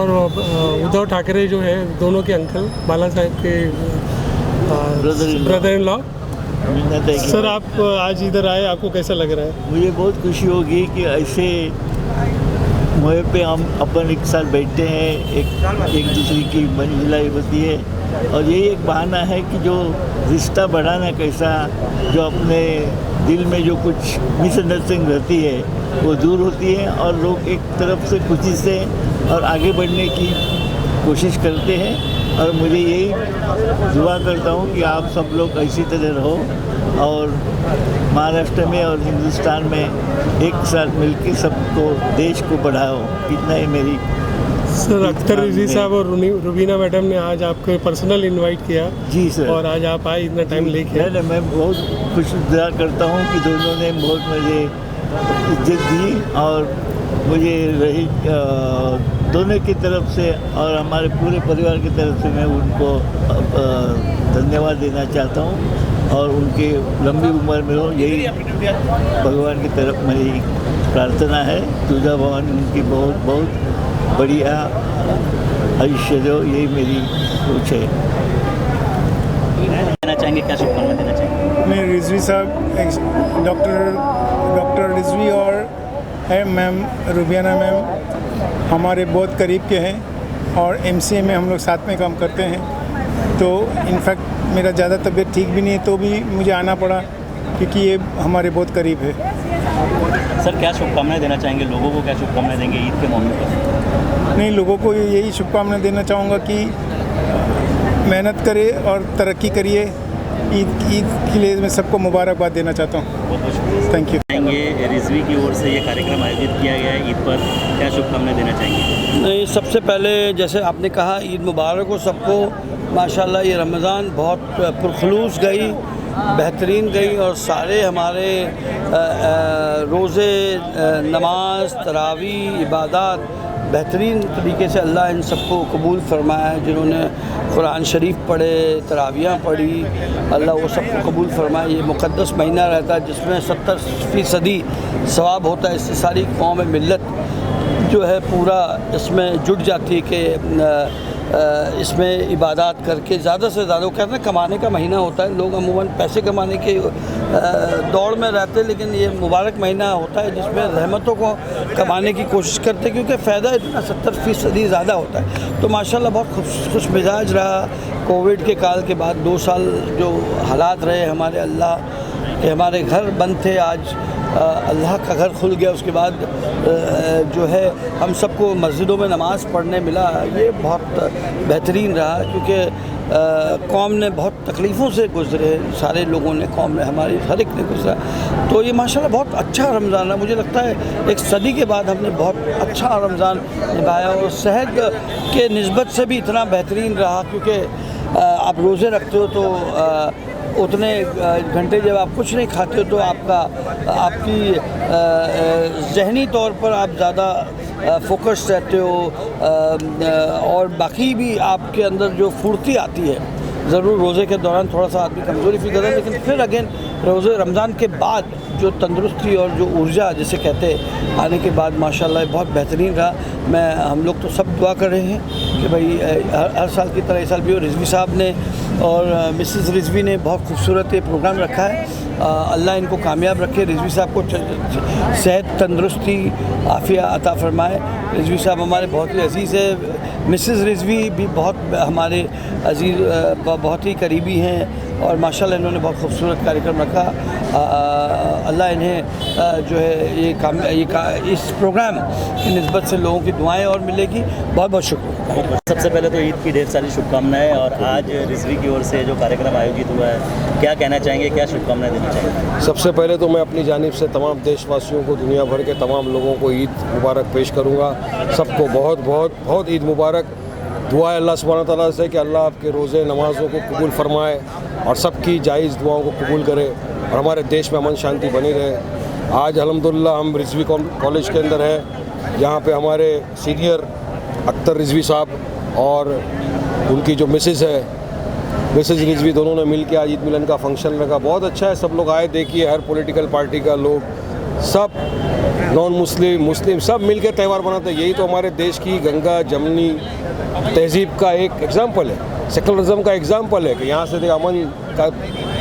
और उद्धव ठाकरे जो है दोनों के अंकल, बाला साहेब के ब्रदर इन लॉ। सर आप आज इधर आए, आपको कैसा लग रहा है? मुझे बहुत खुशी होगी कि ऐसे मौके पे हम अपन एक साथ बैठते हैं, एक दूसरे की मंजिलाई होती है, और यही एक बहाना है कि जो रिश्ता बढ़ाना कैसा, जो अपने दिल में जो कुछ मिसअंडरस्टैंडिंग रहती है वो दूर होती है और लोग एक तरफ से खुशी से और आगे बढ़ने की कोशिश करते हैं। और मुझे यही दुआ करता हूँ कि आप सब लोग इसी तरह रहो और महाराष्ट्र में और हिंदुस्तान में एक साथ मिलकर सबको, देश को बढ़ाओ। इतना ही मेरी। सर अख्तर रिजवी साहब और रुबीना मैडम ने आज आपको पर्सनल इनवाइट किया। जी सर। और आज आप आए इतना टाइम लेके। मैं बहुत खुशनुमा करता हूँ कि दोनों ने बहुत मुझे इज्जत दी और मुझे रही दोनों की तरफ से और हमारे पूरे परिवार की तरफ से मैं उनको धन्यवाद देना चाहता हूँ और उनकी लंबी उम्र में हो, यही भगवान की तरफ मेरी प्रार्थना है। तुझा भगवान उनकी बहुत बहुत बढ़िया आयुष्य दो, यही मेरी सोच है। देना चाहेंगे, क्या शुभकामना देना चाहेंगे? मैं रिजवी साहब, डॉक्टर रिजवी और है मैम रुबियाना मैम हमारे बहुत करीब के हैं और एमसीए में हम लोग साथ में काम करते हैं। तो इनफैक्ट मेरा ज़्यादा तबीयत ठीक भी नहीं है तो भी मुझे आना पड़ा क्योंकि ये हमारे बहुत करीब है। सर क्या शुभकामनाएं देना चाहेंगे लोगों को, क्या शुभकामनाएं देंगे ईद के मौके पर? नहीं, लोगों को यही शुभकामनाएं देना चाहूँगा कि मेहनत करे और तरक्की करिए। ईद के लिए मैं सबको मुबारकबाद देना चाहता हूँ। बहुत बहुत शुक्रिया। Thank you. रिजवी की ओर से ये कार्यक्रम आयोजित किया गया है, ईद पर क्या शुभकामनाएं देना चाहेंगे? नहीं, सबसे पहले जैसे आपने कहा ईद मुबारक हो सबको। माशाल्लाह ये रमज़ान बहुत पुरखलूस गई, बेहतरीन गई और सारे हमारे रोज़े, नमाज, तरावी, इबादत बेहतरीन तरीके से अल्लाह इन सबको कबूल फरमाया। जिन्होंने कुरान शरीफ पढ़े, तरावियाँ पढ़ी, अल्लाह वो सबको कबूल फरमाए। ये मुक़द्दस महीना रहता है जिसमें 70% सवाब होता है। इससे सारी कौम मिल्लत जो है पूरा इसमें जुट जाती है कि इसमें इबादत करके ज़्यादा से ज़्यादा, वो कहते हैं कमाने का महीना होता है, लोग अमूमन पैसे कमाने के दौड़ में रहते हैं, लेकिन ये मुबारक महीना होता है जिसमें रहमतों को कमाने की कोशिश करते हैं क्योंकि फ़ायदा इतना 70% ज़्यादा होता है। तो माशाल्लाह बहुत खुश मिजाज रहा। कोविड के काल के बाद 2 साल जो हालात रहे हमारे, अल्लाह के हमारे घर बंद थे, आज अल्लाह का घर खुल गया। उसके बाद जो है हम सबको मस्जिदों में नमाज़ पढ़ने मिला, ये बहुत बेहतरीन रहा क्योंकि कौम ने बहुत तकलीफ़ों से गुज़रे, सारे लोगों ने, कौम ने, हमारी हर एक ने गुज़रा। तो ये माशाल्लाह बहुत अच्छा रमज़ान रहा। मुझे लगता है एक सदी के बाद हमने बहुत अच्छा रमज़ान निभाया और सेहत के निस्बत से भी इतना बेहतरीन रहा क्योंकि आप रोज़े रखते हो तो उतने घंटे जब आप कुछ नहीं खाते हो तो आपकी ज़हनी तौर पर आप ज़्यादा फोकस रहते हो और बाकी भी आपके अंदर जो फुर्ती आती है। ज़रूर रोज़े के दौरान थोड़ा सा आदमी कमज़ोरी फील करता है, लेकिन फिर अगेन रोज़े रमज़ान के बाद जो तंदुरुस्ती और जो ऊर्जा जिसे कहते हैं आने के बाद माशाल्लाह बहुत बेहतरीन रहा। हम लोग तो सब दुआ कर रहे हैं कि भाई हर साल की तरह इस साल भी। रिजवी साहब ने और मिसेस रिजवी ने बहुत खूबसूरत ये प्रोग्राम रखा है। अल्लाह इनको कामयाब रखे, रिजवी साहब को सेहत, तंदुरुस्ती, आफिया अता फरमाए। रिजवी साहब हमारे बहुत ही अजीज़ है, मिसेस रिजवी भी बहुत हमारे अजीज़, बहुत ही करीबी हैं और माशाल्लाह इन्होंने बहुत खूबसूरत कार्यक्रम रखा। अल्लाह इन्हें जो है इस प्रोग्राम की निस्बत से लोगों की दुआएं और मिलेगी। बहुत बहुत शुक्रिया। सबसे पहले तो ईद की ढेर सारी शुभकामनाएं और आज रिजवी की ओर से जो कार्यक्रम आयोजित हुआ है, क्या कहना चाहेंगे, क्या शुभकामनाएं देना चाहेंगे? सबसे पहले तो मैं अपनी जानिब से तमाम देशवासियों को, दुनिया भर के तमाम लोगों को ईद मुबारक पेश करूँगा। सबको बहुत बहुत बहुत ईद मुबारक। दुआ अल्लाह सुब्हानहू तआला से कि अल्लाह आपके रोज़े, नमाज़ों को कबूल फरमाए और सबकी जायज़ दुआओं को कबूल करे और हमारे देश में अमन शांति बनी रहे। आज अल्हम्दुलिल्लाह हम रिजवी कॉलेज के अंदर हैं, जहाँ पे हमारे सीनियर अख्तर रिजवी साहब और उनकी जो मिसेस है, मिसेस रिजवी, दोनों ने मिल के आज ईद मिलन का फंक्शन लगा। बहुत अच्छा है, सब लोग आए, देखिए हर पॉलिटिकल पार्टी का लोग, सब नॉन मुस्लिम मुस्लिम सब मिलकर त्यौहार मनाते हैं। यही तो हमारे देश की गंगा जमनी तहजीब का एक एग्जाम्पल है, सेकुलरिज्म का एग्जाम्पल है कि यहाँ से अमन का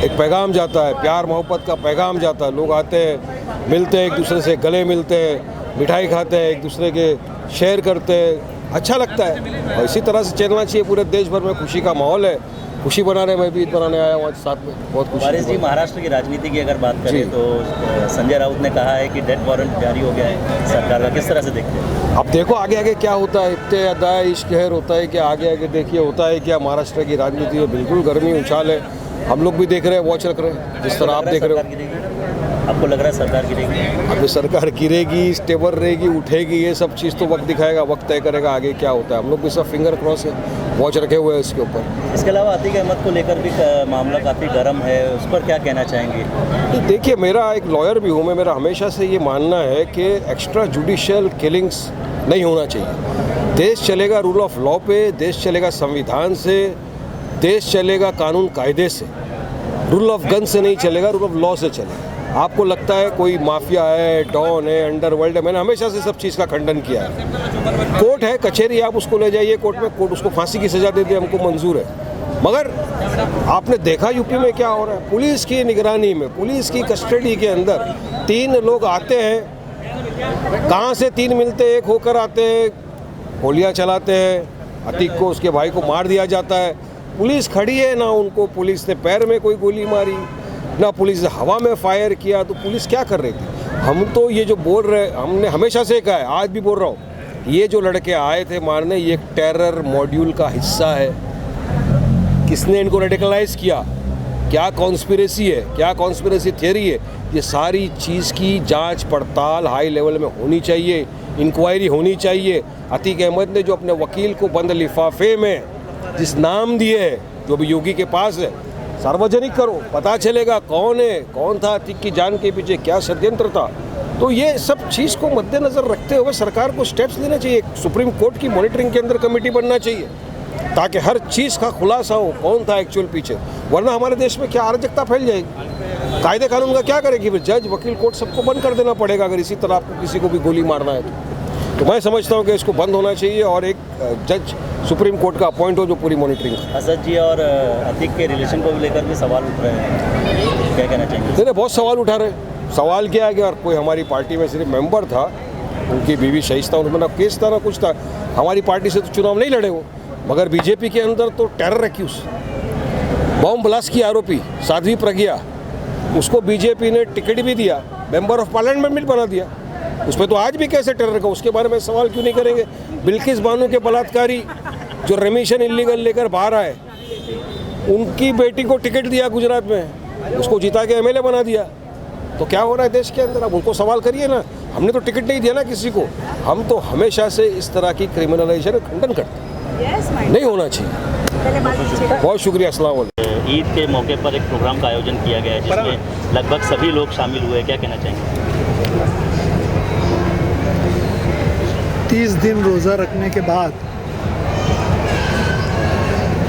एक पैगाम जाता है, प्यार मोहब्बत का पैगाम जाता है। लोग आते हैं, मिलते हैं, एक दूसरे से गले मिलते हैं, मिठाई खाते हैं, एक दूसरे के शेयर करते हैं, अच्छा लगता है। और इसी तरह से चलना चाहिए। पूरे देश भर में खुशी का माहौल है, खुशी बनाने मैं भी ईद बनाने आया हूँ आज साथ में, बहुत खुशी। वारिस जी, महाराष्ट्र की राजनीति की अगर बात करें तो संजय राउत ने कहा है कि डेथ वारंट जारी हो गया है सरकार का, किस तरह से देखते हैं? अब देखो आगे आगे क्या होता है, इतने अदाय इश्क़हर होता है कि आगे आगे देखिए होता है क्या। महाराष्ट्र की राजनीति में बिल्कुल गर्मी उछाल है, हम लोग भी देख रहे हैं, वॉच रख रहे हैं, जिस तरह आप देख रहे हो। आपको लग रहा है सरकार गिरेगी? अब सरकार गिरेगी, स्टेबल रहेगी, उठेगी, ये सब चीज़ तो वक्त दिखाएगा, वक्त तय करेगा आगे क्या होता है। हम लोग भी सब फिंगर क्रॉस है, वॉच रखे हुए हैं इसके ऊपर। इसके अलावा अतीक अहमद को लेकर भी मामला काफ़ी गर्म है, उस पर क्या कहना चाहेंगे? तो देखिए, मेरा एक लॉयर भी हूँ मैं, मेरा हमेशा से ये मानना है कि एक्स्ट्रा जुडिशियल किलिंग्स नहीं होना चाहिए। देश चलेगा रूल ऑफ लॉ पे, देश चलेगा संविधान से, देश चलेगा कानून कायदे से, रूल ऑफ गन से नहीं चलेगा, रूल ऑफ लॉ से चलेगा। आपको लगता है कोई माफिया है, डॉन है, अंडरवर्ल्ड है, मैंने हमेशा से सब चीज़ का खंडन किया है। कोर्ट है, कचहरी, आप उसको ले जाइए कोर्ट में, कोर्ट उसको फांसी की सज़ा दे दे, हमको मंजूर है। मगर आपने देखा यूपी में क्या हो रहा है, पुलिस की निगरानी में, पुलिस की कस्टडी के अंदर 3 लोग आते हैं, कहाँ से 3 मिलते एक होकर आते हैं, गोलियाँ चलाते हैं, अतीक को, उसके भाई को मार दिया जाता है। पुलिस खड़ी है ना, उनको पुलिस ने पैर में कोई गोली मारी, ना पुलिस ने हवा में फायर किया, तो पुलिस क्या कर रही थी? हम तो ये जो बोल रहे, हमने हमेशा से कहा है, आज भी बोल रहा हूँ, ये जो लड़के आए थे मारने, ये एक टेरर मॉड्यूल का हिस्सा है। किसने इनको रेडिकलाइज किया, क्या कॉन्स्पिरेसी है, क्या कॉन्स्पिरेसी थियरी है, ये सारी चीज़ की जांच पड़ताल हाई लेवल में होनी चाहिए, इंक्वायरी होनी चाहिए। अतीक अहमद ने जो अपने वकील को बंद लिफाफे में जिस नाम दिए है, जो भी योगी के पास है, सार्वजनिक करो, पता चलेगा कौन है, कौन था अतीक की जान के पीछे, क्या षड्यंत्र था। तो ये सब चीज़ को मद्देनज़र रखते हुए सरकार को स्टेप्स लेना चाहिए। सुप्रीम कोर्ट की मॉनिटरिंग के अंदर कमेटी बनना चाहिए ताकि हर चीज़ का खुलासा हो, कौन था एक्चुअल पीछे, वरना हमारे देश में क्या अराजकता फैल जाएगी। कायदे कानून का क्या करेगी फिर? जज, वकील, कोर्ट सबको बंद कर देना पड़ेगा अगर इसी तरह आपको किसी को भी गोली मारना है तो मैं समझता हूँ कि इसको बंद होना चाहिए और एक जज सुप्रीम कोर्ट का अपॉइंट हो जो पूरी मॉनिटरिंग करे। असद जी और अतीक के रिलेशन को लेकर भी सवाल उठ रहे हैं, क्या कहना चाहेंगे? नहीं, बहुत सवाल उठा रहे। सवाल क्या है कि और कोई हमारी पार्टी में सिर्फ मेंबर था, उनकी बीवी शहीद था, उनमें ना केस था ना कुछ था, हमारी पार्टी से तो चुनाव नहीं लड़े वो, मगर बीजेपी के अंदर तो टेरर एक्यूज, बॉम्ब ब्लास्ट की आरोपी साध्वी प्रज्ञा, उसको बीजेपी ने टिकट भी दिया, मेंबर ऑफ पार्लियामेंट भी बना दिया। उस पर तो आज भी कैसे टेरर का, उसके बारे में सवाल क्यों नहीं करेंगे? बिल्किस बानो के बलात्कारी जो रेमिशन इलीगल लेकर बाहर आए, उनकी बेटी को टिकट दिया गुजरात में, उसको जिता के एमएलए बना दिया। तो क्या हो रहा है देश के अंदर? अब उनको सवाल करिए ना, हमने तो टिकट नहीं दिया ना किसी को। हम तो हमेशा से इस तरह की क्रिमिनलाइजेशन खंडन करते हैं, नहीं होना चाहिए। बहुत शुक्रिया, अस्सलाम वालेकुम। ईद के मौके पर एक प्रोग्राम का आयोजन किया गया है जिसमें लगभग सभी लोग शामिल हुए, क्या कहना चाहेंगे? 30 दिन रोज़ा रखने के बाद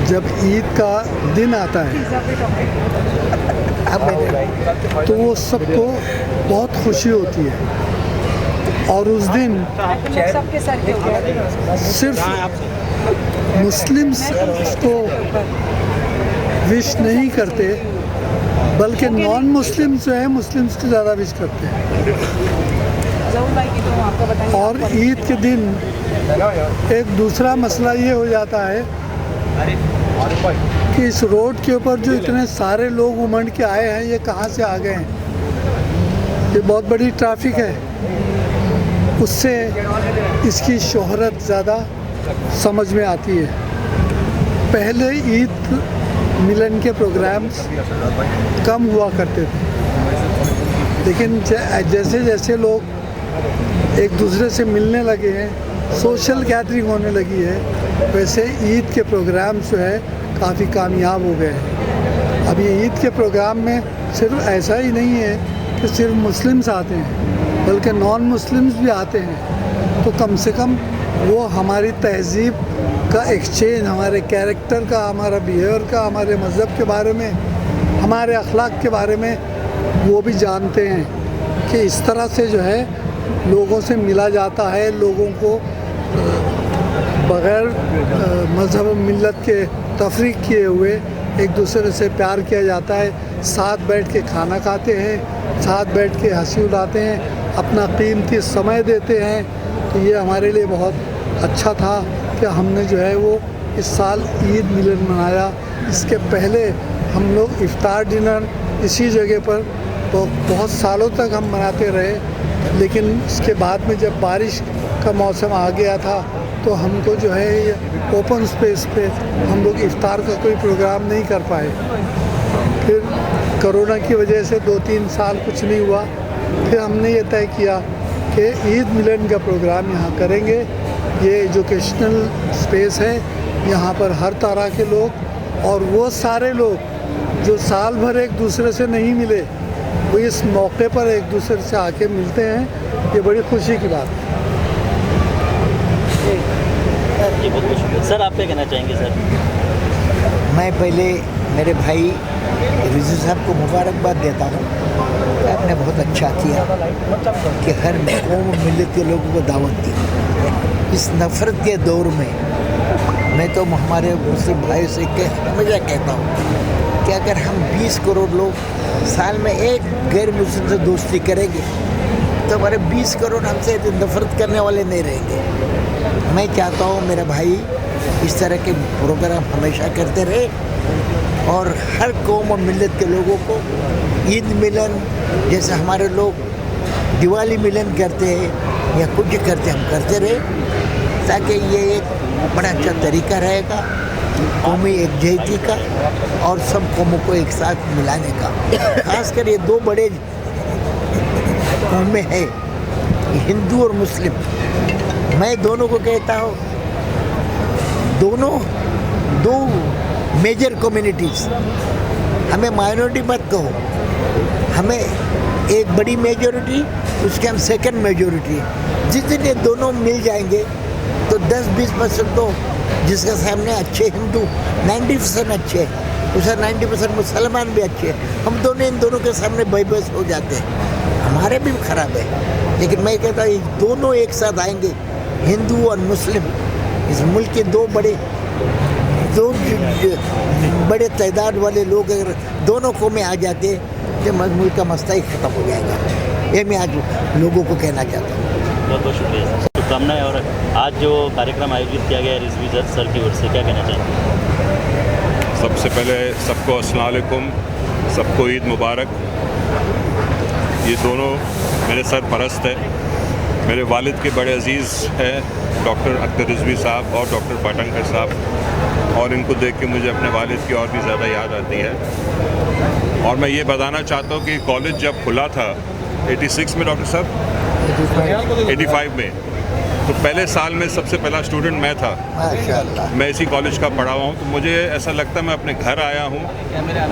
जब ईद का दिन आता है तो वो सबको बहुत खुशी होती है और उस दिन सिर्फ मुस्लिम्स उसको विश नहीं करते बल्कि नॉन मुस्लिम्स जो है मुस्लिम्स को ज़्यादा विश करते हैं। और ईद के दिन एक दूसरा मसला ये हो जाता है कि इस रोड के ऊपर जो इतने सारे लोग उमड़ के आए हैं ये कहाँ से आ गए हैं, ये बहुत बड़ी ट्रैफिक है, उससे इसकी शोहरत ज़्यादा समझ में आती है। पहले ईद मिलन के प्रोग्राम्स कम हुआ करते थे, लेकिन जैसे जैसे लोग एक दूसरे से मिलने लगे हैं, सोशल गैदरिंग होने लगी है, वैसे ईद के प्रोग्राम जो है काफ़ी कामयाब हो गए हैं। अब ये ईद के प्रोग्राम में सिर्फ ऐसा ही नहीं है कि सिर्फ मुस्लिम्स आते हैं बल्कि नॉन मुस्लिम्स भी आते हैं, तो कम से कम वो हमारी तहज़ीब का एक्सचेंज, हमारे कैरेक्टर का, हमारा बिहेवियर का, हमारे मज़हब के बारे में, हमारे अखलाक के बारे में वो भी जानते हैं कि इस तरह से जो है लोगों से मिला जाता है, लोगों को बग़ैर मज़हब मिल्लत के तफरीक किए हुए एक दूसरे से प्यार किया जाता है। साथ बैठ के खाना खाते हैं, साथ बैठ के हंसी उड़ाते हैं, अपना कीमती समय देते हैं। तो ये हमारे लिए बहुत अच्छा था कि हमने जो है वो इस साल ईद मिलन मनाया। इसके पहले हम लोग इफ्तार डिनर इसी जगह पर तो बहुत सालों तक हम मनाते रहे, लेकिन इसके बाद में जब बारिश का मौसम आ गया था तो हमको जो है ये ओपन स्पेस पे हम लोग इफ्तार का कोई प्रोग्राम नहीं कर पाए। फिर कोरोना की वजह से 2-3 साल कुछ नहीं हुआ। फिर हमने ये तय किया कि ईद मिलन का प्रोग्राम यहाँ करेंगे। ये एजुकेशनल स्पेस है, यहाँ पर हर तरह के लोग और वो सारे लोग जो साल भर एक दूसरे से नहीं मिले, वो इस मौके पर एक दूसरे से आके मिलते हैं। ये बड़ी खुशी की बात है। जी बहुत बहुत शुक्रिया सर। आप क्या कहना चाहेंगे सर? मैं पहले मेरे भाई रिजवी साहब को मुबारकबाद देता हूँ। आपने बहुत अच्छा किया कि हर कौम मिलत के लोगों को दावत दी। इस नफ़रत के दौर में मैं तो हमारे मुस्लिम भाई से हमेशा कहता हूँ कि अगर हम 20 करोड़ लोग साल में एक गैर मुस्लिम से दोस्ती करेंगे तो हमारे 20 करोड़ हमसे नफरत करने वाले नहीं रहेंगे। मैं चाहता हूँ मेरा भाई इस तरह के प्रोग्राम हमेशा करते रहे और हर कौम और मिलत के लोगों को ईद मिलन जैसे हमारे लोग दिवाली मिलन करते हैं या कुछ करते हम करते रहे, ताकि ये एक बड़ा अच्छा तरीका रहेगा कौमी एकजुटता का और सब कौमों को एक साथ मिलाने का। खासकर ये दो बड़े कौमें हैं, हिंदू और मुस्लिम। मैं दोनों को कहता हूँ, दोनों दो मेजर कम्युनिटीज़, हमें माइनॉरिटी मत कहो, हमें एक बड़ी मेजॉरिटी उसके हम सेकंड मेजॉरिटी। जिस दिन ये दोनों मिल जाएंगे तो 10-20% तो जिसके सामने अच्छे हिंदू 90% अच्छे हैं, उसका 90% मुसलमान भी अच्छे हैं। हम दोनों इन दोनों के सामने बेबस हो जाते हैं, हमारे भी खराब है। लेकिन मैं कहता हूँ दोनों एक साथ आएंगे, हिंदू और मुस्लिम, इस मुल्क के दो बड़े तादाद वाले लोग अगर दोनों को में आ जाते तो मुल्क का मसला ही ख़त्म हो जाएगा। ये मैं आज लोगों को कहना चाहता हूँ। बहुत बहुत शुक्रिया सर, शुभकामनाएं। और आज जो कार्यक्रम आयोजित किया गया है रिजवी सर की ओर से, क्या कहना चाहेंगे? सबसे पहले सबको अस्सलाम वालेकुम, सबको ईद मुबारक। ये दोनों मेरे सरपरस्त है, मेरे वालिद के बड़े अजीज़ हैं डॉक्टर अख्तर रिजवी साहब और डॉक्टर पाटंकर साहब, और इनको देख के मुझे अपने वालिद की और भी ज़्यादा याद आती है। और मैं ये बताना चाहता हूँ कि कॉलेज जब खुला था 86 में डॉक्टर साहब 85 में, तो पहले साल में सबसे पहला स्टूडेंट मैं था। माशाअल्लाह। मैं इसी कॉलेज का पढ़ा हुआ हूँ, तो मुझे ऐसा लगता है मैं अपने घर आया हूँ।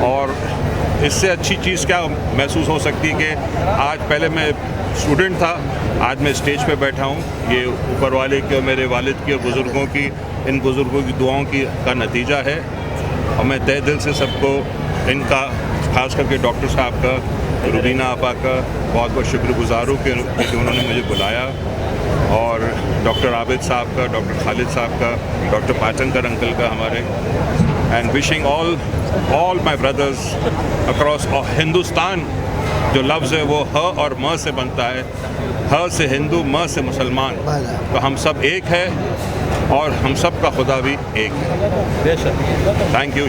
और इससे अच्छी चीज़ क्या महसूस हो सकती है कि आज, पहले मैं स्टूडेंट था, आज मैं स्टेज पे बैठा हूँ। ये ऊपर वाले की और मेरे वालिद की और बुज़ुर्गों की, इन बुज़ुर्गों की दुआओं का नतीजा है। और मैं तहे दिल से सबको, इनका खास करके डॉक्टर साहब का, रुबीना आपा का बहुत बहुत शुक्रगुज़ार हूँ कि उन्होंने मुझे बुलाया, और डॉक्टर आबिद साहब का, डॉक्टर खालिद साहब का, डॉक्टर पाटंकर अंकल का हमारे। And wishing all my brothers across Hindustan. जो लफ्ज़ है वो ह और म से बनता है, ह से हिंदू, म से मुसलमान। तो हम सब एक है और हम सब का खुदा भी एक है। Thank you.